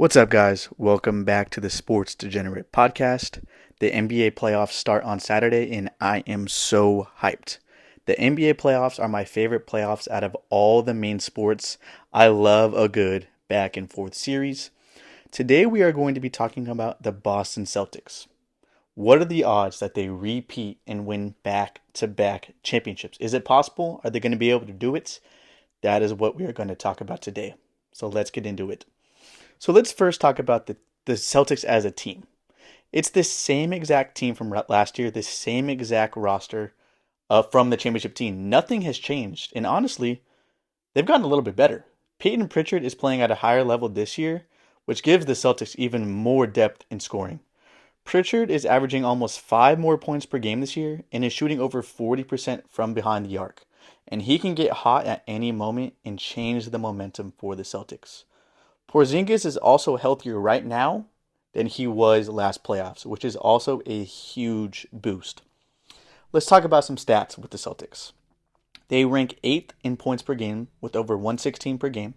What's up, guys? Welcome back to the Sports Degenerate Podcast. The NBA playoffs start on Saturday, and I am so hyped. The NBA playoffs are my favorite playoffs out of all the main sports. I love a good back and forth series. Today, we are going to be talking about the Boston Celtics. What are the odds that they repeat and win back-to-back championships? Is it possible? Are they going to be able to do it? That is what we are going to talk about today. So let's get into it. So let's first talk about the Celtics as a team. It's the same exact team from last year, the same exact roster from the championship team. Nothing has changed. And honestly, they've gotten a little bit better. Peyton Pritchard is playing at a higher level this year, which gives the Celtics even more depth in scoring. Pritchard is averaging almost 5 more points per game this year and is shooting over 40% from behind the arc. And he can get hot at any moment and change the momentum for the Celtics. Porzingis is also healthier right now than he was last playoffs, which is also a huge boost. Let's talk about some stats with the Celtics. They rank 8th in points per game with over 116 per game.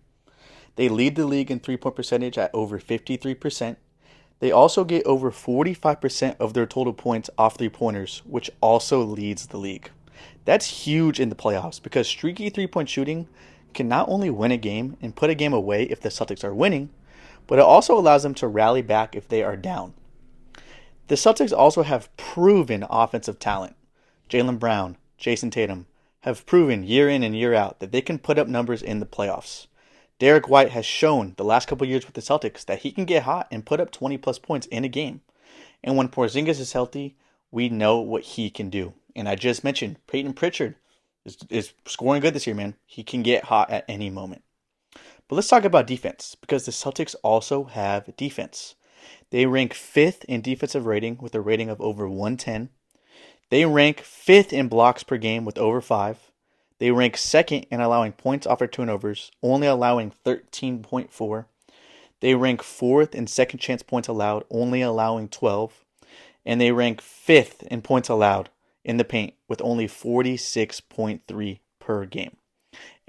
They lead the league in three-point percentage at over 53%. They also get over 45% of their total points off three-pointers, which also leads the league. That's huge in the playoffs because streaky three-point shooting can not only win a game and put a game away if the Celtics are winning, but it also allows them to rally back if they are down. The Celtics also have proven offensive talent. Jaylen Brown, Jason Tatum have proven year in and year out that they can put up numbers in the playoffs. Derek White has shown the last couple years with the Celtics that he can get hot and put up 20 plus points in a game. And when Porzingis is healthy, we know what he can do. And I just mentioned Peyton Pritchard is scoring good this year, man. He can get hot at any moment. But let's talk about defense, because the Celtics also have defense. They rank 5th in defensive rating with a rating of over 110. They rank 5th in blocks per game with over 5. They rank 2nd in allowing points off of turnovers, only allowing 13.4. They rank 4th in second chance points allowed, only allowing 12. And they rank 5th in points allowed in the paint with only 46.3 per game.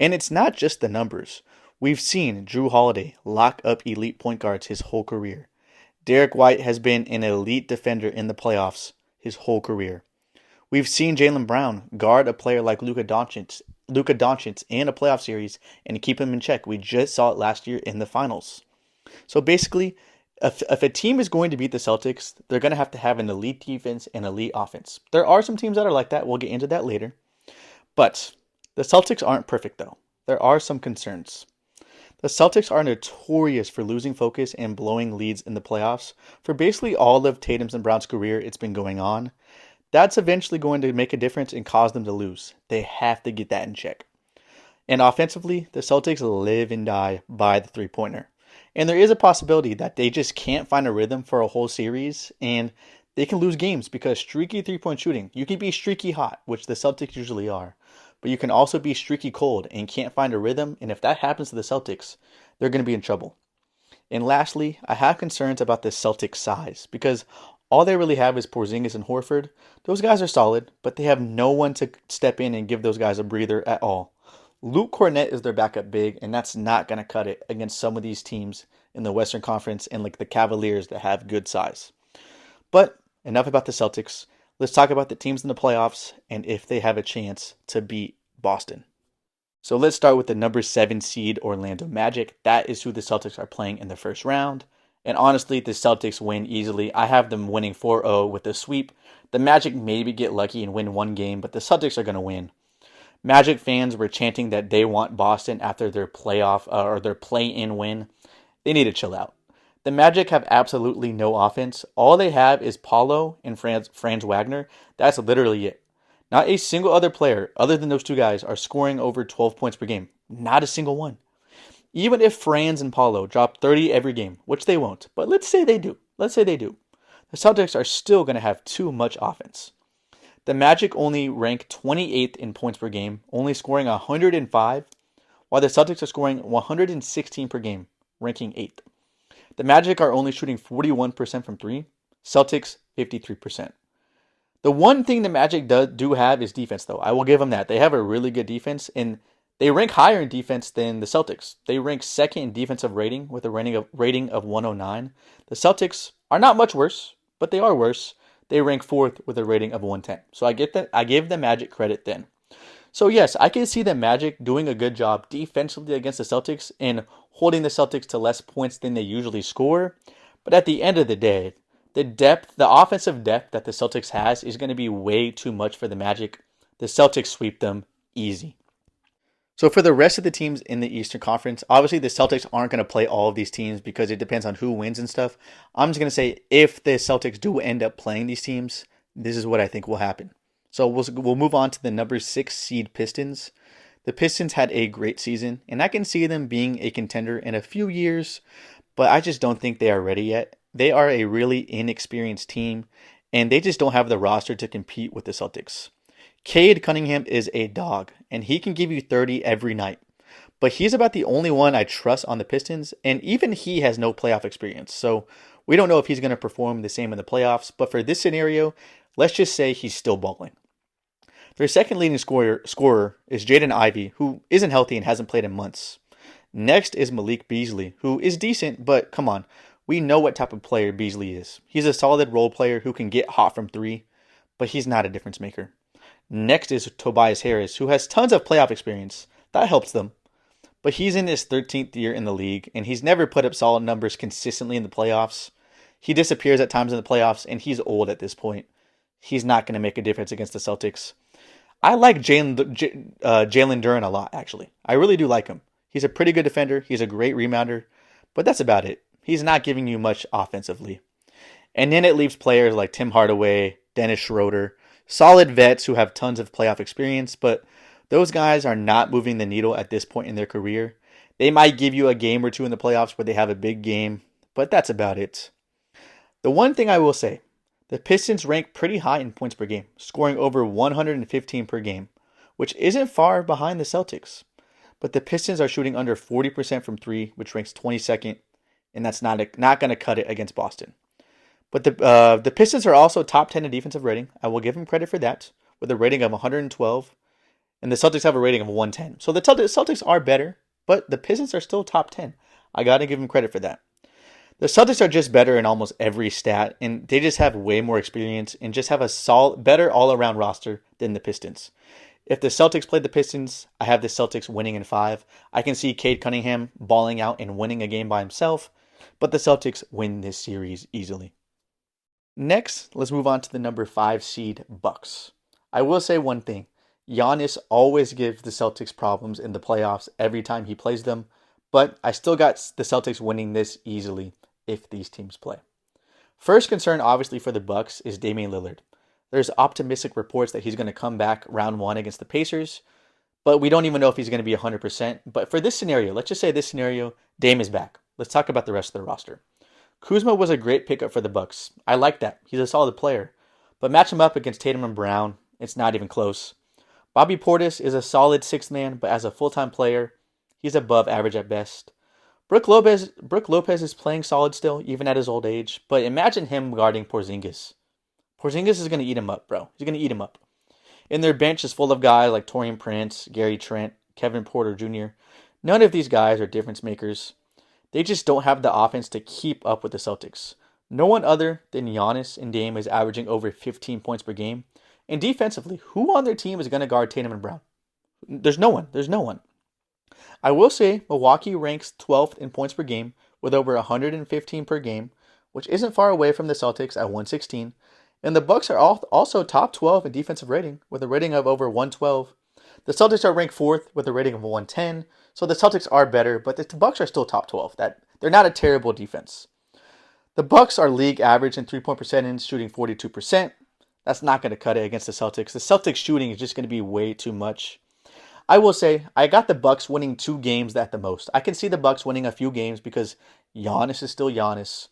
And it's not just the numbers. We've seen Drew Holiday lock up elite point guards his whole career. Derek White has been an elite defender in the playoffs his whole career. We've seen Jaylen Brown guard a player like Luka Doncic in a playoff series and keep him in check. We just saw it last year in the finals. So basically, if a team is going to beat the Celtics, they're going to have an elite defense and elite offense. There are some teams that are like that. We'll get into that later. But the Celtics aren't perfect, though. There are some concerns. The Celtics are notorious for losing focus and blowing leads in the playoffs. For basically all of Tatum's and Brown's career, it's been going on. That's eventually going to make a difference and cause them to lose. They have to get that in check. And offensively, the Celtics live and die by the three-pointer. And there is a possibility that they just can't find a rhythm for a whole series and they can lose games because streaky three-point shooting, you can be streaky hot, which the Celtics usually are, but you can also be streaky cold and can't find a rhythm. And if that happens to the Celtics, they're going to be in trouble. And lastly, I have concerns about the Celtics' size because all they really have is Porzingis and Horford. Those guys are solid, but they have no one to step in and give those guys a breather at all. Luke Cornett is their backup big, and that's not going to cut it against some of these teams in the Western Conference and like the Cavaliers that have good size. But enough about the Celtics. Let's talk about the teams in the playoffs and if they have a chance to beat Boston. So let's start with the number 7 seed Orlando Magic. That is who the Celtics are playing in the first round. And honestly, the Celtics win easily. I have them winning 4-0 with a sweep. The Magic maybe get lucky and win one game, but the Celtics are going to win. Magic fans were chanting that they want Boston after their playoff or their play-in win. They need to chill out. The Magic have absolutely no offense. All they have is Paulo and Franz Wagner. That's literally it. Not a single other player other than those two guys are scoring over 12 points per game. Not a single one. Even if Franz and Paulo drop 30 every game, which they won't, but let's say they do. The Celtics are still going to have too much offense. The Magic only rank 28th in points per game, only scoring 105, while the Celtics are scoring 116 per game, ranking 8th. The Magic are only shooting 41% from 3, Celtics 53%. The one thing the Magic do have is defense, though. I will give them that. They have a really good defense, and They rank higher in defense than the Celtics. They rank second in defensive rating with a rating of 109. The Celtics are not much worse, but they are worse. They rank fourth with a rating of 110. So I give the Magic credit then. So yes, I can see the Magic doing a good job defensively against the Celtics and holding the Celtics to less points than they usually score. But at the end of the day, the offensive depth that the Celtics has is going to be way too much for the Magic. The Celtics sweep them easy. So for the rest of the teams in the Eastern Conference, obviously the Celtics aren't going to play all of these teams because it depends on who wins and stuff. I'm just going to say if the Celtics do end up playing these teams, this is what I think will happen. So we'll move on to the number 6 seed Pistons. The Pistons had a great season, and I can see them being a contender in a few years, but I just don't think they are ready yet. They are a really inexperienced team, and they just don't have the roster to compete with the Celtics. Cade Cunningham is a dog, and he can give you 30 every night. But he's about the only one I trust on the Pistons, and even he has no playoff experience. So we don't know if he's going to perform the same in the playoffs, but for this scenario, let's just say he's still balling. Their second leading scorer is Jaden Ivey, who isn't healthy and hasn't played in months. Next is Malik Beasley, who is decent, but come on, we know what type of player Beasley is. He's a solid role player who can get hot from three, but he's not a difference maker. Next is Tobias Harris, who has tons of playoff experience. That helps them. But he's in his 13th year in the league, and he's never put up solid numbers consistently in the playoffs. He disappears at times in the playoffs, and he's old at this point. He's not going to make a difference against the Celtics. I like Jalen Duren a lot, actually. I really do like him. He's a pretty good defender. He's a great rebounder. But that's about it. He's not giving you much offensively. And then it leaves players like Tim Hardaway, Dennis Schroeder, solid vets who have tons of playoff experience, but those guys are not moving the needle at this point in their career. They might give you a game or two in the playoffs where they have a big game, but that's about it. The one thing I will say, the Pistons rank pretty high in points per game, scoring over 115 per game, which isn't far behind the Celtics. But the Pistons are shooting under 40% from three, which ranks 22nd, and that's not going to cut it against Boston. But the Pistons are also top 10 in defensive rating. I will give them credit for that, with a rating of 112. And the Celtics have a rating of 110. So the Celtics are better, but the Pistons are still top 10. I got to give them credit for that. The Celtics are just better in almost every stat, and they just have way more experience and just have a better all-around roster than the Pistons. If the Celtics played the Pistons, I have the Celtics winning in 5. I can see Cade Cunningham balling out and winning a game by himself, but the Celtics win this series easily. Next, let's move on to the number 5 seed Bucks. I will say one thing. Giannis always gives the Celtics problems in the playoffs every time he plays them, but I still got the Celtics winning this easily if these teams play. First concern, obviously, for the Bucks is Damian Lillard. There's optimistic reports that he's going to come back round 1 against the Pacers, but we don't even know if he's going to be 100%. But for this scenario, let's just say this scenario, Dame is back. Let's talk about the rest of the roster. Kuzma was a great pickup for the Bucks. I like that. He's a solid player. But match him up against Tatum and Brown, it's not even close. Bobby Portis is a solid sixth man, but as a full-time player, he's above average at best. Brook Lopez is playing solid still, even at his old age. But imagine him guarding Porzingis. Porzingis is going to eat him up, bro. He's going to eat him up. And their bench is full of guys like Taurean Prince, Gary Trent, Kevin Porter Jr. None of these guys are difference makers. They just don't have the offense to keep up with the Celtics. No one other than Giannis and Dame is averaging over 15 points per game. And defensively, who on their team is going to guard Tatum and Brown? There's no one. I will say Milwaukee ranks 12th in points per game with over 115 per game, which isn't far away from the Celtics at 116. And the Bucks are also top 12 in defensive rating with a rating of over 112. The Celtics are ranked 4th with a rating of 110. So the Celtics are better, but the Bucks are still top 12. They're not a terrible defense. The Bucks are league average in three-point percentage, shooting 42%. That's not going to cut it against the Celtics. The Celtics shooting is just going to be way too much. I will say, I got the Bucks winning 2 games at the most. I can see the Bucks winning a few games because Giannis is still Giannis.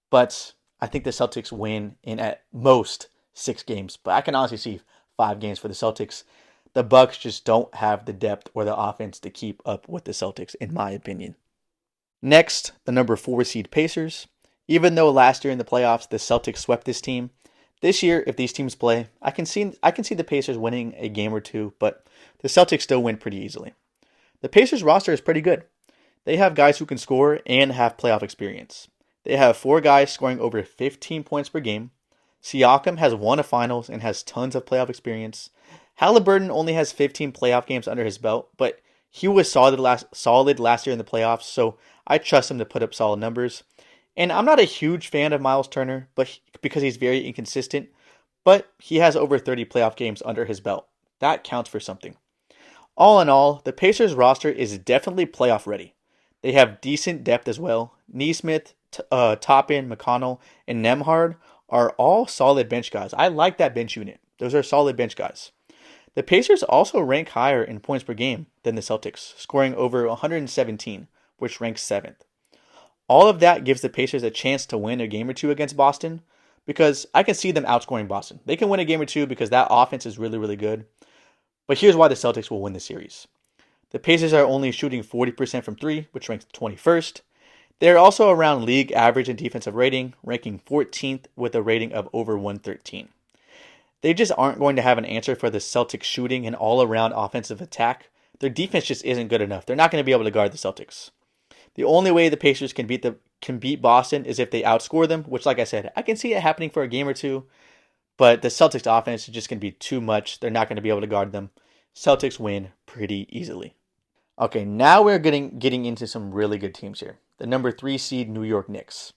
But I think the Celtics win in at most 6 games. But I can honestly see 5 games for the Celtics. The Bucks just don't have the depth or the offense to keep up with the Celtics, in my opinion. Next, the number 4 seed Pacers. Even though last year in the playoffs, the Celtics swept this team, this year, if these teams play, I can see the Pacers winning a game or two, but the Celtics still win pretty easily. The Pacers roster is pretty good. They have guys who can score and have playoff experience. They have 4 guys scoring over 15 points per game. Siakam has won a finals and has tons of playoff experience. Halliburton only has 15 playoff games under his belt, but he was solid last year in the playoffs, so I trust him to put up solid numbers. And I'm not a huge fan of Miles Turner, because he's very inconsistent, but he has over 30 playoff games under his belt. That counts for something. All in all, the Pacers roster is definitely playoff ready. They have decent depth as well. Neesmith, Toppin, McConnell, and Nembhard are all solid bench guys. I like that bench unit. Those are solid bench guys. The Pacers also rank higher in points per game than the Celtics, scoring over 117, which ranks 7th. All of that gives the Pacers a chance to win a game or two against Boston, because I can see them outscoring Boston. They can win a game or two because that offense is really, really good. But here's why the Celtics will win the series. The Pacers are only shooting 40% from 3, which ranks 21st. They're also around league average in defensive rating, ranking 14th with a rating of over 113. They just aren't going to have an answer for the Celtics shooting and all-around offensive attack. Their defense just isn't good enough. They're not going to be able to guard the Celtics. The only way the Pacers can beat Boston is if they outscore them, which, like I said, I can see it happening for a game or two. But the Celtics offense is just going to be too much. They're not going to be able to guard them. Celtics win pretty easily. Okay, now we're getting into some really good teams here. The number 3 seed New York Knicks.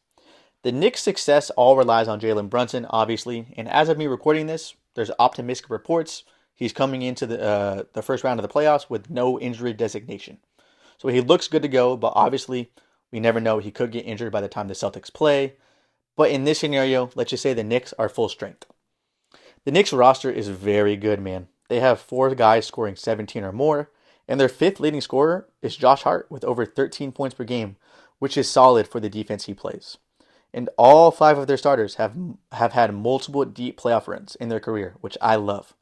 The Knicks' success all relies on Jalen Brunson, obviously, and as of me recording this, there's optimistic reports. He's coming into the first round of the playoffs with no injury designation. So he looks good to go, but obviously, we never know. He could get injured by the time the Celtics play. But in this scenario, let's just say the Knicks are full strength. The Knicks roster is very good, man. They have 4 guys scoring 17 or more, and their 5th leading scorer is Josh Hart with over 13 points per game, which is solid for the defense he plays. And all 5 of their starters have had multiple deep playoff runs in their career, which I love.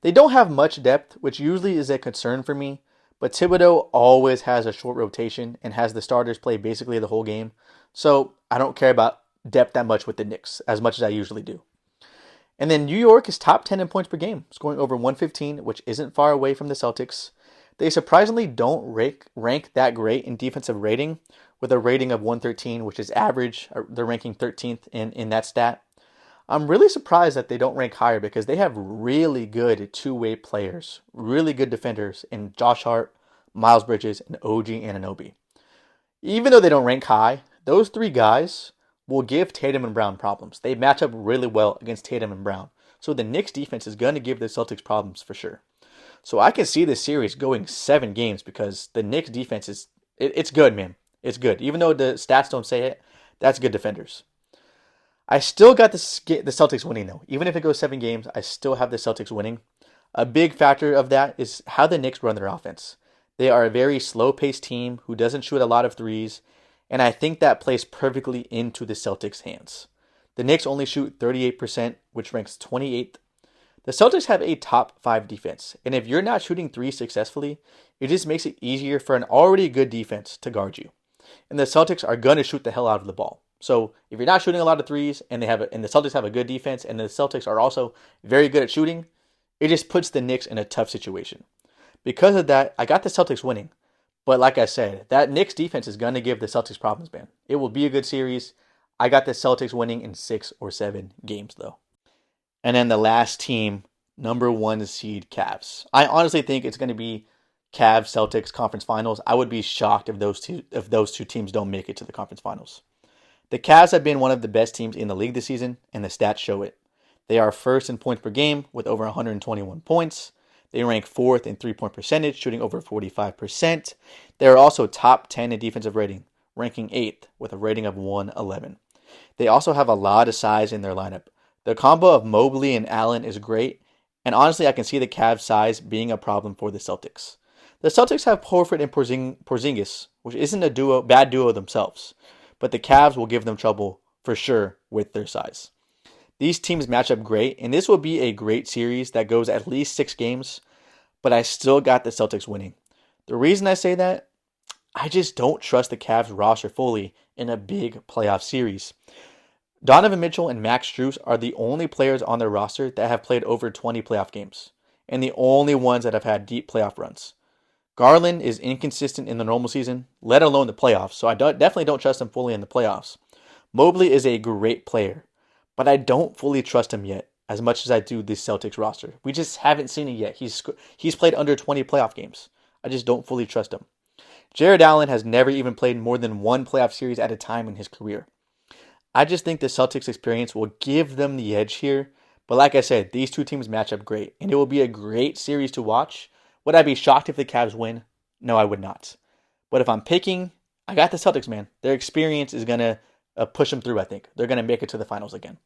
They don't have much depth, which usually is a concern for me, but Thibodeau always has a short rotation and has the starters play basically the whole game, so I don't care about depth that much with the Knicks, as much as I usually do. And then New York is top 10 in points per game, scoring over 115, which isn't far away from the Celtics. They surprisingly don't rank that great in defensive rating, with a rating of 113, which is average. They're ranking 13th in that stat. I'm really surprised that they don't rank higher because they have really good two-way players, really good defenders in Josh Hart, Miles Bridges, and OG Anunoby. Even though they don't rank high, those 3 guys will give Tatum and Brown problems. They match up really well against Tatum and Brown. So the Knicks defense is going to give the Celtics problems for sure. So I can see this series going 7 games because the Knicks defense it's good, man. It's good. Even though the stats don't say it, that's good defenders. I still got the Celtics winning, though. Even if it goes 7 games, I still have the Celtics winning. A big factor of that is how the Knicks run their offense. They are a very slow-paced team who doesn't shoot a lot of threes, and I think that plays perfectly into the Celtics' hands. The Knicks only shoot 38%, which ranks 28th. The Celtics have a top 5 defense, and if you're not shooting threes successfully, it just makes it easier for an already good defense to guard you. And the Celtics are going to shoot the hell out of the ball. So if you're not shooting a lot of threes, and the Celtics have a good defense, and the Celtics are also very good at shooting, it just puts the Knicks in a tough situation. Because of that, I got the Celtics winning. But like I said, that Knicks defense is going to give the Celtics problems, man. It will be a good series. I got the Celtics winning in 6 or 7 games, though. And then the last team, number 1 seed Cavs. I honestly think it's going to be Cavs Celtics conference finals. I would be shocked if those two teams don't make it to the conference finals. The Cavs have been one of the best teams in the league this season, and the stats show it. They are first in points per game with over 121 points. They rank 4th in 3-point percentage, shooting over 45%. They are also top 10 in defensive rating, ranking 8th with a rating of 111. They also have a lot of size in their lineup. The combo of Mobley and Allen is great, and honestly, I can see the Cavs' size being a problem for the Celtics. The Celtics have Horford and Porzingis, which isn't a bad duo themselves, but the Cavs will give them trouble for sure with their size. These teams match up great, and this will be a great series that goes at least 6 games, but I still got the Celtics winning. The reason I say that, I just don't trust the Cavs roster fully in a big playoff series. Donovan Mitchell and Max Strus are the only players on their roster that have played over 20 playoff games, and the only ones that have had deep playoff runs. Garland is inconsistent in the normal season, let alone the playoffs, so I definitely don't trust him fully in the playoffs. Mobley is a great player, but I don't fully trust him yet as much as I do the Celtics roster. We just haven't seen it yet. He's played under 20 playoff games. I just don't fully trust him. Jared Allen has never even played more than one playoff series at a time in his career. I just think the Celtics experience will give them the edge here. But like I said, these two teams match up great, and it will be a great series to watch. Would I be shocked if the Cavs win? No, I would not. But if I'm picking, I got the Celtics, man. Their experience is going to push them through, I think. They're going to make it to the finals again.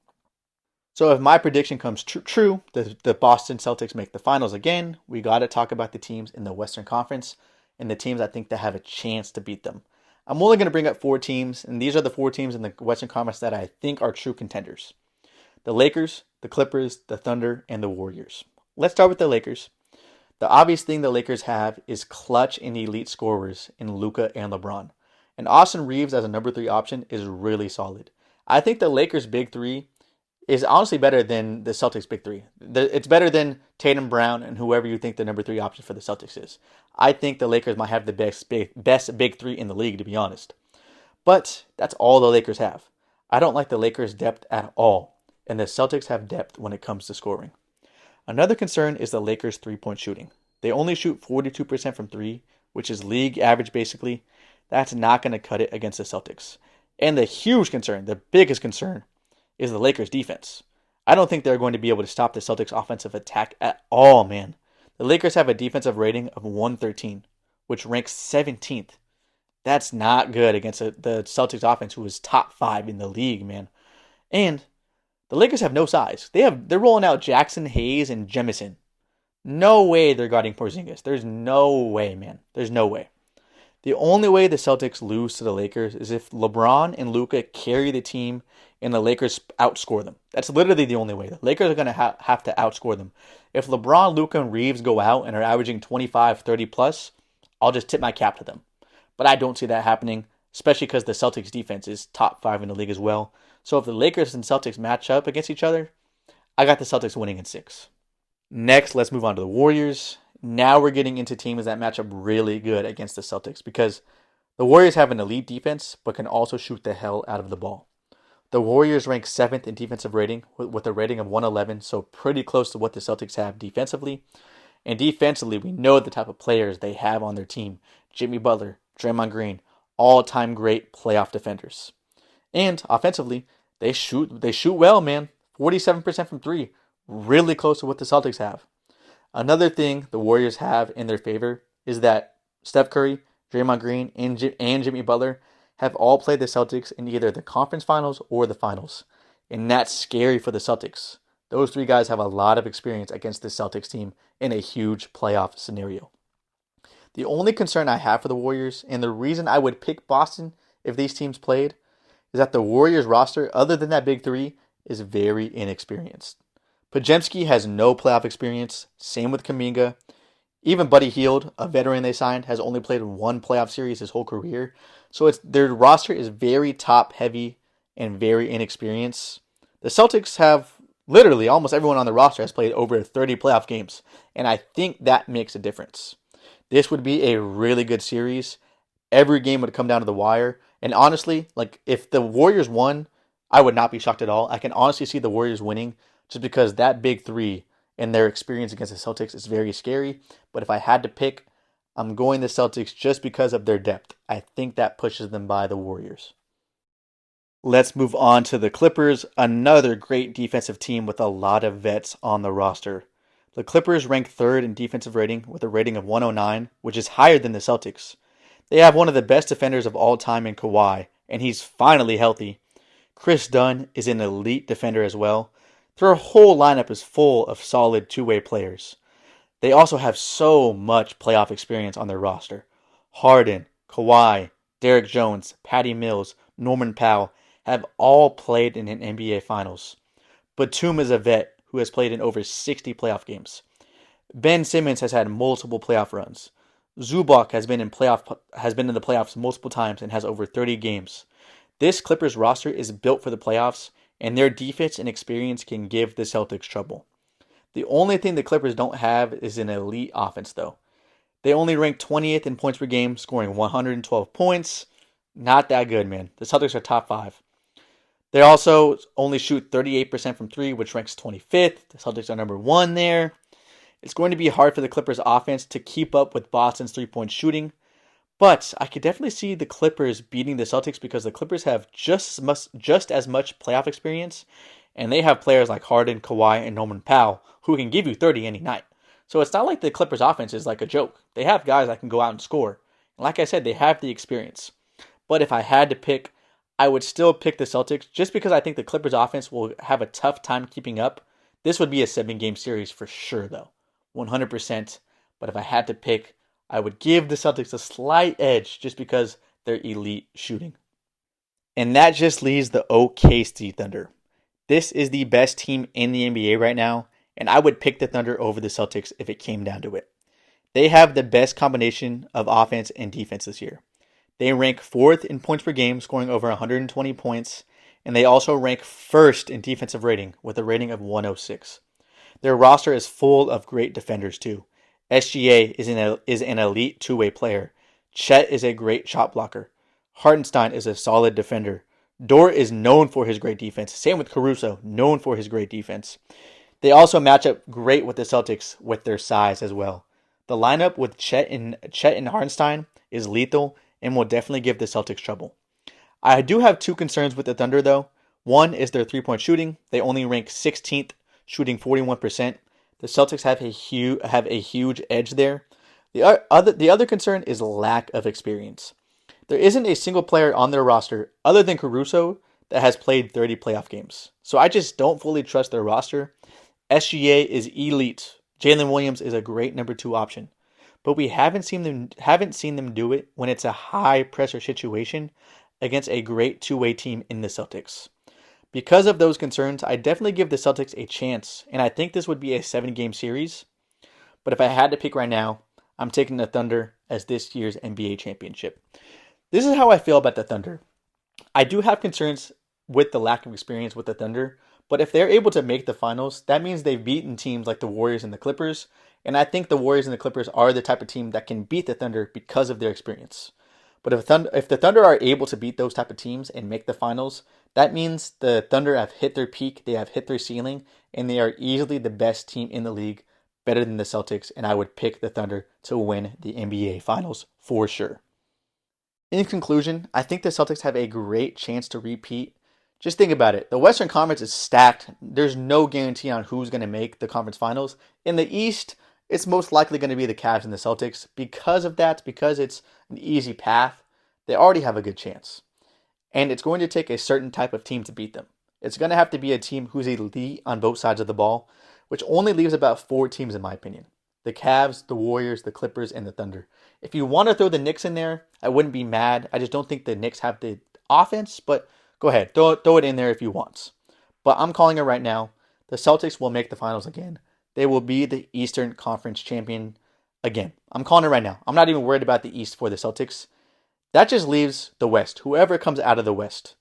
So if my prediction comes true, the Boston Celtics make the finals again, we got to talk about the teams in the Western Conference and the teams I think that have a chance to beat them. I'm only going to bring up 4 teams, and these are the 4 teams in the Western Conference that I think are true contenders. The Lakers, the Clippers, the Thunder, and the Warriors. Let's start with the Lakers. The obvious thing the Lakers have is clutch and elite scorers in Luka and LeBron. And Austin Reeves as a number 3 option is really solid. I think the Lakers' big 3 is honestly better than the Celtics' big 3. It's better than Tatum, Brown, and whoever you think the number 3 option for the Celtics is. I think the Lakers might have the best big 3 in the league, to be honest. But that's all the Lakers have. I don't like the Lakers' depth at all, and the Celtics have depth when it comes to scoring. Another concern is the Lakers' three-point shooting. They only shoot 42% from 3, which is league average basically. That's not going to cut it against the Celtics. And the huge concern, the biggest concern, is the Lakers' defense. I don't think they're going to be able to stop the Celtics' offensive attack at all, man. The Lakers have a defensive rating of 113, which ranks 17th. That's not good against the Celtics offense, who is top 5 in the league, man. And the Lakers have no size. They're rolling out Jackson, Hayes, and Jemison. No way they're guarding Porzingis. There's no way, man. There's no way. The only way the Celtics lose to the Lakers is if LeBron and Luka carry the team and the Lakers outscore them. That's literally the only way. The Lakers are going to have to outscore them. If LeBron, Luka, and Reeves go out and are averaging 25, 30 plus, I'll just tip my cap to them. But I don't see that happening, especially because the Celtics defense is top 5 in the league as well. So if the Lakers and Celtics match up against each other, I got the Celtics winning in 6. Next, let's move on to the Warriors. Now we're getting into teams that match up really good against the Celtics because the Warriors have an elite defense but can also shoot the hell out of the ball. The Warriors rank 7th in defensive rating with a rating of 111, so pretty close to what the Celtics have defensively. And defensively, we know the type of players they have on their team. Jimmy Butler, Draymond Green, all-time great playoff defenders. And offensively, they shoot well, man. 47% from 3, really close to what the Celtics have. Another thing the Warriors have in their favor is that Steph Curry, Draymond Green, and Jimmy Butler have all played the Celtics in either the conference finals or the finals. And that's scary for the Celtics. Those 3 guys have a lot of experience against the Celtics team in a huge playoff scenario. The only concern I have for the Warriors, and the reason I would pick Boston if these teams played, is that the Warriors roster, other than that big 3, is very inexperienced. Podziemski has no playoff experience. Same with Kuminga. Even Buddy Hield, a veteran they signed, has only played 1 playoff series his whole career. So their roster is very top heavy and very inexperienced. The Celtics have literally almost everyone on the roster has played over 30 playoff games, and I think that makes a difference. This would be a really good series. Every game would come down to the wire. And honestly, if the Warriors won, I would not be shocked at all. I can honestly see the Warriors winning just because that big 3 and their experience against the Celtics is very scary. But if I had to pick, I'm going the Celtics just because of their depth. I think that pushes them by the Warriors. Let's move on to the Clippers, another great defensive team with a lot of vets on the roster. The Clippers rank 3rd in defensive rating with a rating of 109, which is higher than the Celtics. They have one of the best defenders of all time in Kawhi, and he's finally healthy. Chris Dunn is an elite defender as well. Their whole lineup is full of solid two-way players. They also have so much playoff experience on their roster. Harden, Kawhi, Derrick Jones, Patty Mills, Norman Powell have all played in an NBA Finals. Batum is a vet who has played in over 60 playoff games. Ben Simmons has had multiple playoff runs. Zubac has been in the playoffs multiple times and has over 30 games. This Clippers roster is built for the playoffs, and their defense and experience can give the Celtics trouble. The only thing the Clippers don't have is an elite offense, though. They only rank 20th in points per game, scoring 112 points. Not that good, man. The Celtics are top 5. They also only shoot 38% from 3, which ranks 25th. The Celtics are number 1 there. It's going to be hard for the Clippers offense to keep up with Boston's three-point shooting. But I could definitely see the Clippers beating the Celtics because the Clippers have just as much playoff experience, and they have players like Harden, Kawhi, and Norman Powell who can give you 30 any night. So it's not like the Clippers offense is like a joke. They have guys that can go out and score. And like I said, they have the experience. But if I had to pick, I would still pick the Celtics just because I think the Clippers offense will have a tough time keeping up. This would be a 7-game series for sure, though. 100%. But if I had to pick, I would give the Celtics a slight edge just because they're elite shooting. And that just leaves the OKC Thunder. This is the best team in the NBA right now, and I would pick the Thunder over the Celtics if it came down to it. They have the best combination of offense and defense this year. They rank 4th in points per game, scoring over 120 points, and they also rank 1st in defensive rating with a rating of 106. Their roster is full of great defenders too. SGA is an elite two-way player. Chet is a great shot blocker. Hartenstein is a solid defender. Dort is known for his great defense. Same with Caruso, known for his great defense. They also match up great with the Celtics with their size as well. The lineup with Chet and Hartenstein is lethal and will definitely give the Celtics trouble. I do have 2 concerns with the Thunder though. One is their three-point shooting. They only rank 16th, shooting 41%. The Celtics have a huge edge there. The other concern is lack of experience. There isn't a single player on their roster other than Caruso that has played 30 playoff games. So I just don't fully trust their roster. SGA is elite. Jalen Williams is a great number 2 option. But we haven't seen them do it when it's a high pressure situation against a great two-way team in the Celtics. Because of those concerns, I definitely give the Celtics a chance, and I think this would be a 7-game series. But if I had to pick right now, I'm taking the Thunder as this year's NBA championship. This is how I feel about the Thunder. I do have concerns with the lack of experience with the Thunder, but if they're able to make the finals, that means they've beaten teams like the Warriors and the Clippers, and I think the Warriors and the Clippers are the type of team that can beat the Thunder because of their experience. But if the Thunder are able to beat those type of teams and make the finals, that means the Thunder have hit their peak, they have hit their ceiling, and they are easily the best team in the league, better than the Celtics, and I would pick the Thunder to win the NBA Finals for sure. In conclusion, I think the Celtics have a great chance to repeat. Just think about it. The Western Conference is stacked. There's no guarantee on who's going to make the conference finals. In the East, it's most likely going to be the Cavs and the Celtics. Because of that, because it's an easy path, they already have a good chance. And it's going to take a certain type of team to beat them. It's going to have to be a team who's elite on both sides of the ball, which only leaves about 4 teams in my opinion. The Cavs, the Warriors, the Clippers, and the Thunder. If you want to throw the Knicks in there, I wouldn't be mad. I just don't think the Knicks have the offense, but go ahead. Throw it in there if you want. But I'm calling it right now. The Celtics will make the finals again. They will be the Eastern Conference champion again. I'm calling it right now. I'm not even worried about the East for the Celtics. That just leaves the West. Whoever comes out of the West.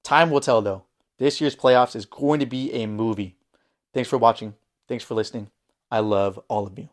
Time will tell, though. This year's playoffs is going to be a movie. Thanks for watching. Thanks for listening. I love all of you.